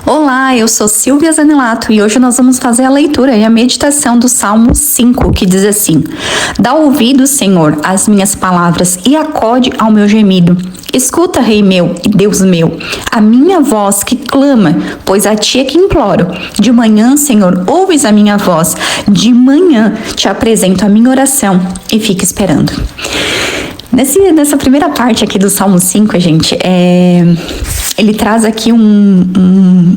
Olá, eu sou Silvia Zanelato e hoje nós vamos fazer a leitura e a meditação do Salmo 5, que diz assim: Dá ouvido, Senhor, às minhas palavras e acode ao meu gemido. Escuta, Rei meu e Deus meu, a minha voz que clama, pois a ti é que imploro. De manhã, Senhor, ouves a minha voz, de manhã te apresento a minha oração e fica esperando. Nessa primeira parte aqui do Salmo 5, gente, ele traz aqui um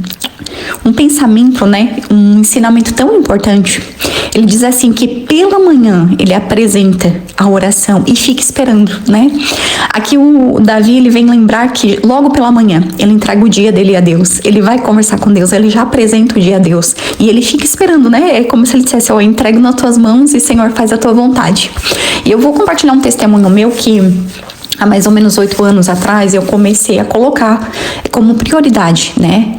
pensamento, né? Um ensinamento tão importante. Ele diz assim que pela manhã ele apresenta a oração e fica esperando, né? Aqui o Davi, ele vem lembrar que logo pela manhã ele entrega o dia dele a Deus. Ele vai conversar com Deus, ele já apresenta o dia a Deus. E ele fica esperando, né? É como se ele dissesse: eu entrego nas tuas mãos e, Senhor, faz a tua vontade. E eu vou compartilhar um testemunho meu que há mais ou menos 8 anos atrás eu comecei a colocar como prioridade, né?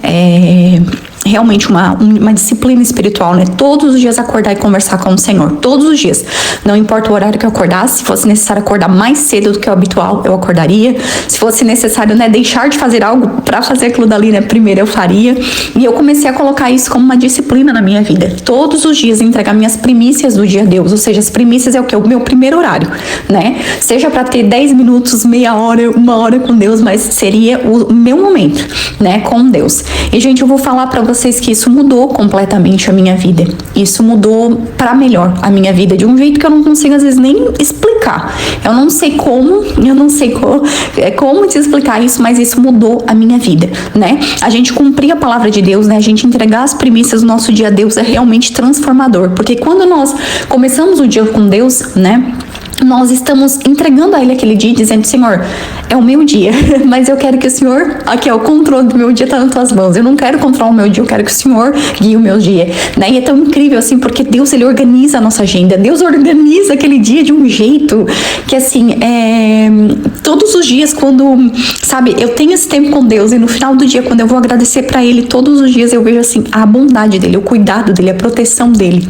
Realmente uma disciplina espiritual, né? Todos os dias acordar e conversar com o Senhor. Todos os dias. Não importa o horário que eu acordasse. Se fosse necessário acordar mais cedo do que o habitual, eu acordaria. Se fosse necessário, né, deixar de fazer algo para fazer aquilo dali, né, primeiro eu faria. E eu comecei a colocar isso como uma disciplina na minha vida. Todos os dias entregar minhas primícias do dia a Deus. Ou seja, as primícias é o quê? O meu primeiro horário, né? Seja para ter 10 minutos, meia hora, 1 hora com Deus, mas seria o meu momento, né, com Deus. E, gente, eu vou falar para vocês que isso mudou completamente a minha vida. Isso mudou para melhor a minha vida, de um jeito que eu não consigo às vezes nem explicar. Eu não sei como te explicar isso, mas isso mudou a minha vida, né? A gente cumprir a palavra de Deus, né? A gente entregar as primícias do nosso dia a Deus é realmente transformador, porque quando nós começamos o dia com Deus, né, nós estamos entregando a Ele aquele dia, dizendo: Senhor, é o meu dia, mas eu quero que o Senhor, aqui, o controle do meu dia está nas tuas mãos. Eu não quero controlar o meu dia, eu quero que o Senhor guie o meu dia, né? E é tão incrível assim, porque Deus, Ele organiza a nossa agenda. Deus organiza aquele dia de um jeito que, assim, todos os dias, quando, sabe, eu tenho esse tempo com Deus, e no final do dia, quando eu vou agradecer para Ele, todos os dias eu vejo, assim, a bondade dEle, o cuidado dEle, a proteção dEle.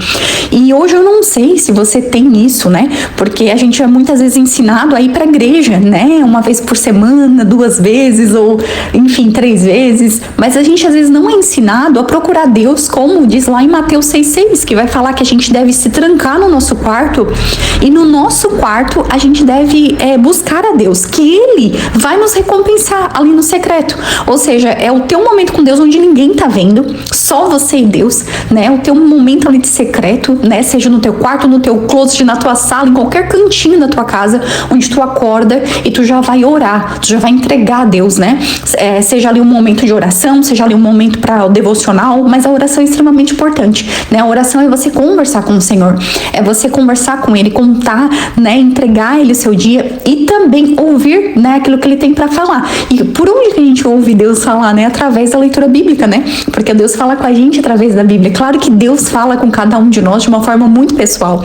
E hoje eu não sei se você tem isso, né? Porque a gente é muitas vezes ensinado a ir para a igreja, né? Uma vez por semana, 2 vezes, ou enfim, 3 vezes. Mas a gente às vezes não é ensinado a procurar Deus, como diz lá em Mateus 6,6, que vai falar que a gente deve se trancar no nosso quarto, e no nosso quarto a gente deve buscar a Deus, que Ele vai nos recompensar ali no secreto. Ou seja, é o teu momento com Deus onde ninguém tá vendo, só você e Deus, né? O teu momento ali de secreto, né? Seja no teu quarto, no teu closet, na tua sala, em qualquer cantinho da tua casa, onde tu acorda e tu já vai orar, tu já vai entregar a Deus, né? Seja ali um momento de oração, seja ali um momento para o devocional, mas a oração é extremamente importante, né? A oração é você conversar com o Senhor, é você conversar com Ele, contar, né? Entregar a Ele o seu dia e também ouvir, né, aquilo que Ele tem para falar. E por onde que a gente ouve Deus falar, né? Através da leitura bíblica, né? Porque Deus fala com a gente através da Bíblia. Claro que Deus fala com cada um de nós de uma forma muito pessoal,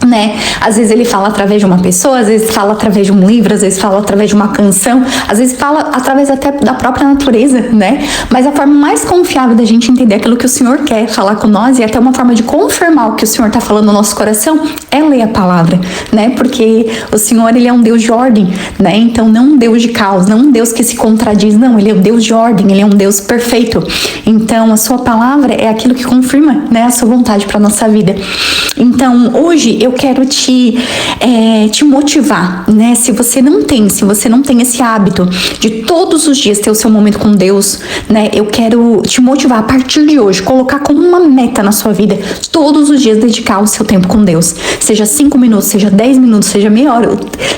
né? Às vezes Ele fala através de uma pessoa, às vezes fala através de um livro, às vezes fala através de uma canção, às vezes fala através até da própria natureza, né? Mas a forma mais confiável da gente entender aquilo que o Senhor quer falar com nós, e até uma forma de confirmar o que o Senhor está falando no nosso coração, é ler a palavra, né? Porque o Senhor, Ele é um Deus de ordem, né? Então não um Deus de caos, não um Deus que se contradiz, não, Ele é um Deus de ordem, Ele é um Deus perfeito. Então a sua palavra é aquilo que confirma, né, a sua vontade para nossa vida. Então hoje eu quero te motivar, né? Se você não tem esse hábito de todos os dias ter o seu momento com Deus, né? Eu quero te motivar a partir de hoje, colocar como uma meta na sua vida, todos os dias dedicar o seu tempo com Deus. Seja 5 minutos, seja 10 minutos, seja meia hora,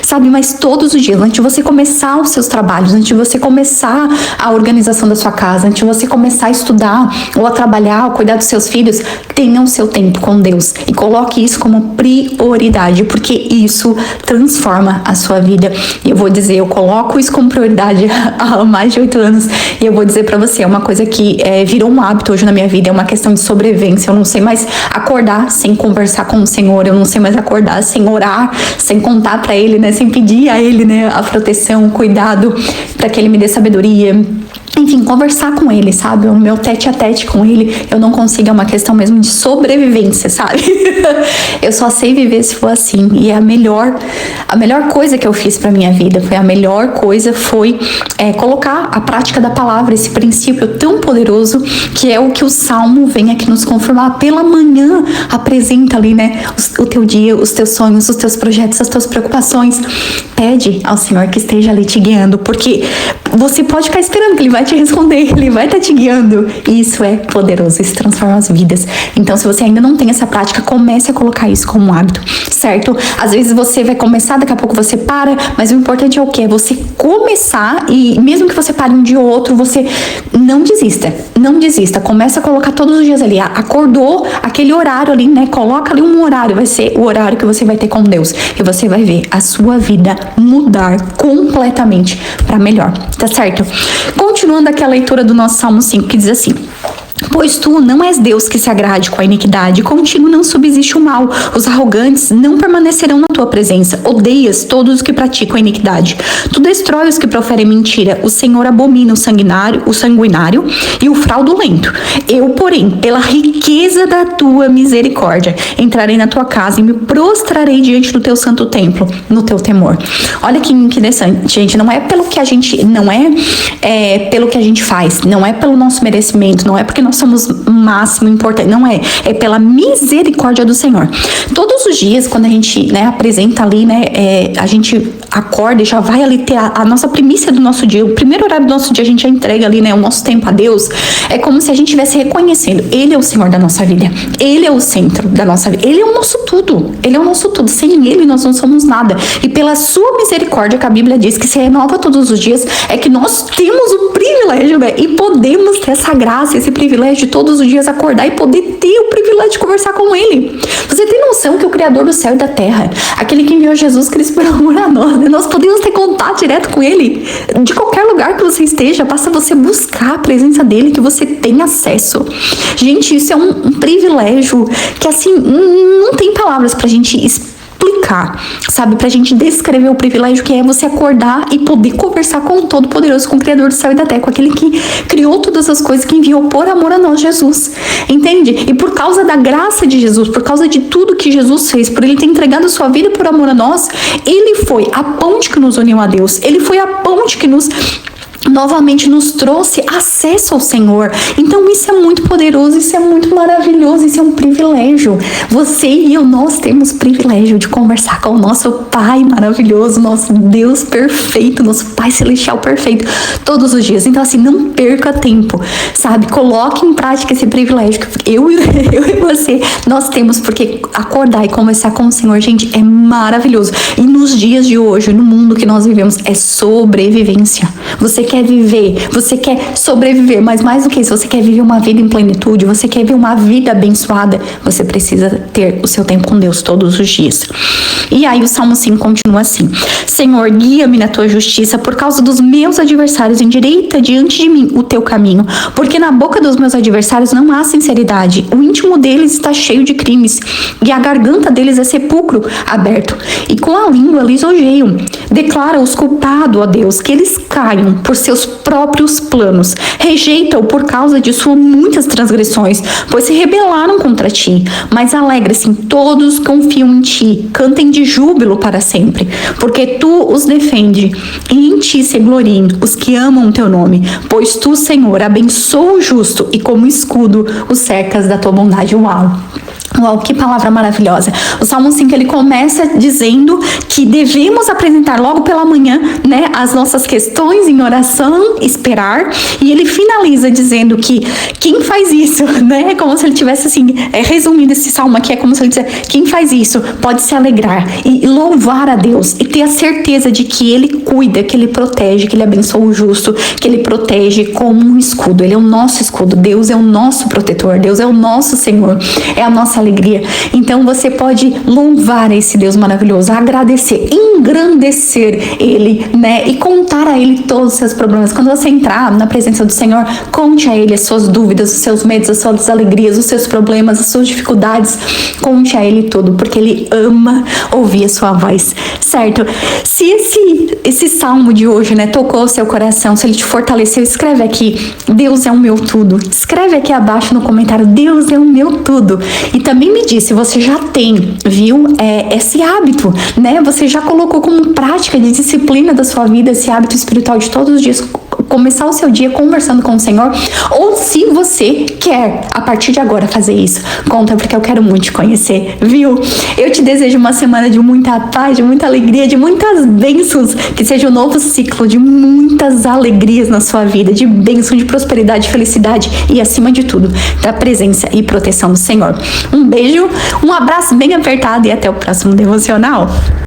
sabe? Mas todos os dias, antes de você começar os seus trabalhos, antes de você começar a organização da sua casa, antes de você começar a estudar, ou a trabalhar, ou cuidar dos seus filhos, tenha o seu tempo com Deus e coloque isso como prioridade, porque isso transforma a sua vida. E eu vou dizer, eu coloco isso como prioridade há mais de 8 anos, e eu vou dizer pra você, é uma coisa que virou um hábito hoje na minha vida, é uma questão de sobrevivência. Eu não sei mais acordar sem conversar com o Senhor, eu não sei mais acordar sem orar, sem contar pra Ele, né, sem pedir a Ele, né, a proteção, o cuidado, pra que Ele me dê sabedoria, enfim, conversar com ele, sabe? O meu tete a tete com ele, eu não consigo, é uma questão mesmo de sobrevivência, sabe? Eu só sei viver se for assim. E a melhor coisa que eu fiz pra minha vida, foi colocar a prática da palavra, esse princípio tão poderoso, que é o que o Salmo vem aqui nos confirmar. Pela manhã, apresenta ali, né, o teu dia, os teus sonhos, os teus projetos, as tuas preocupações. Pede ao Senhor que esteja ali te guiando, porque você pode ficar esperando que Ele vai te responder, Ele vai estar te guiando. E isso é poderoso, isso transforma as vidas. Então, se você ainda não tem essa prática, comece a colocar isso como um hábito, certo? Às vezes você vai começar, daqui a pouco você para, mas o importante é o quê? É você começar, e mesmo que você pare um dia ou outro, você não desista. Começa a colocar todos os dias ali. Acordou, aquele horário ali, né? Coloca ali um horário, vai ser o horário que você vai ter com Deus. E você vai ver a sua vida mudar completamente para melhor, tá certo? Continuando aqui a leitura do nosso Salmo 5, que diz assim: pois tu não és Deus que se agrade com a iniquidade, contigo não subsiste o mal, os arrogantes não permanecerão na tua presença, odeias todos os que praticam a iniquidade, tu destrói os que proferem mentira, o Senhor abomina o sanguinário e o fraudulento. Eu, porém, pela riqueza da tua misericórdia, entrarei na tua casa e me prostrarei diante do teu santo templo, no teu temor. Olha que interessante, gente, não é pelo que a gente, pelo que a gente faz, não é pelo nosso merecimento, não é porque nós somos máximo importante, não é pela misericórdia do Senhor. Todos os dias, quando a gente, né, apresenta ali, né, a gente acorda e já vai ali ter a nossa primícia do nosso dia, o primeiro horário do nosso dia, a gente já entrega ali, né, o nosso tempo a Deus. É como se a gente estivesse reconhecendo, Ele é o Senhor da nossa vida, Ele é o centro da nossa vida, Ele é o nosso tudo, sem Ele nós não somos nada. E pela sua misericórdia, que a Bíblia diz que se renova todos os dias, é que nós temos o privilégio, né, e podemos ter essa graça, esse privilégio de todos os dias acordar e poder ter o privilégio de conversar com Ele. Você tem noção que o Criador do céu e da terra, aquele que enviou Jesus Cristo por amor a nós, né? Nós podemos ter contato direto com Ele, de qualquer lugar que você esteja, basta você buscar a presença dEle, que você tem acesso. Gente, isso é um privilégio que, assim, não tem palavras pra gente explicar, sabe, pra gente descrever o privilégio que é você acordar e poder conversar com o Todo-Poderoso, com o Criador do céu e da terra, com aquele que criou todas as coisas, que enviou por amor a nós, Jesus, entende? E por causa da graça de Jesus, por causa de tudo que Jesus fez, por Ele ter entregado a sua vida por amor a nós, Ele foi a ponte que nos uniu a Deus, Ele foi a ponte que novamente nos trouxe acesso ao Senhor. Então isso é muito poderoso, isso é muito maravilhoso, isso é um privilégio. Você e eu, nós temos privilégio de conversar com o nosso Pai maravilhoso, nosso Deus perfeito, nosso Pai celestial perfeito, todos os dias. Então assim, não perca tempo, sabe? Coloque em prática esse privilégio que eu e você, nós temos, porque acordar e conversar com o Senhor, gente, é maravilhoso. E nos dias de hoje, no mundo que nós vivemos, é sobrevivência. Você quer viver, você quer sobreviver, mas mais do que isso, você quer viver uma vida em plenitude, você quer viver uma vida abençoada, você precisa ter o seu tempo com Deus todos os dias. E aí o Salmo 5 continua assim: Senhor, guia-me na tua justiça, por causa dos meus adversários, endireita diante de mim o teu caminho, porque na boca dos meus adversários não há sinceridade, o íntimo deles está cheio de crimes, e a garganta deles é sepulcro aberto, e com a língua lisonjeiam. Declara-os culpado, ó Deus, que eles caiam por seus próprios planos. Rejeita-o por causa de suas muitas transgressões, pois se rebelaram contra ti. Mas alegra-se, todos confiam em ti, cantem de júbilo para sempre, porque tu os defende, e em ti se gloriem os que amam o teu nome, pois tu, Senhor, abençoa o justo, e como escudo os cercas da tua bondade. Uau! Uau, que palavra maravilhosa. O Salmo 5, ele começa dizendo que devemos apresentar logo pela manhã, né, as nossas questões em oração, esperar, e ele finaliza dizendo que quem faz isso, né, é como se ele tivesse assim, resumindo esse salmo aqui, é como se ele dissesse, quem faz isso pode se alegrar e louvar a Deus e ter a certeza de que Ele cuida, que Ele protege, que Ele abençoa o justo, que Ele protege como um escudo. Ele é o nosso escudo, Deus é o nosso protetor, Deus é o nosso Senhor, é a nossa alegria. Então você pode louvar esse Deus maravilhoso, agradecer, engrandecer Ele, né? E contar a Ele todos os seus problemas. Quando você entrar na presença do Senhor, conte a Ele as suas dúvidas, os seus medos, as suas alegrias, os seus problemas, as suas dificuldades. Conte a Ele tudo, porque Ele ama ouvir a sua voz, certo? Se esse salmo de hoje, né, tocou o seu coração, se ele te fortaleceu, escreve aqui, Deus é o meu tudo. Escreve aqui abaixo no comentário, Deus é o meu tudo. E também me diz se você já tem, viu, esse hábito, né? Você já colocou como prática de disciplina da sua vida esse hábito espiritual de todos os dias começar o seu dia conversando com o Senhor, ou se você quer a partir de agora fazer isso, conta, porque eu quero muito te conhecer, viu? Eu te desejo uma semana de muita paz, de muita alegria, de muitas bênçãos, que seja um novo ciclo de muitas alegrias na sua vida, de bênção, de prosperidade, felicidade e, acima de tudo, da presença e proteção do Senhor. Um beijo, um abraço bem apertado e até o próximo devocional.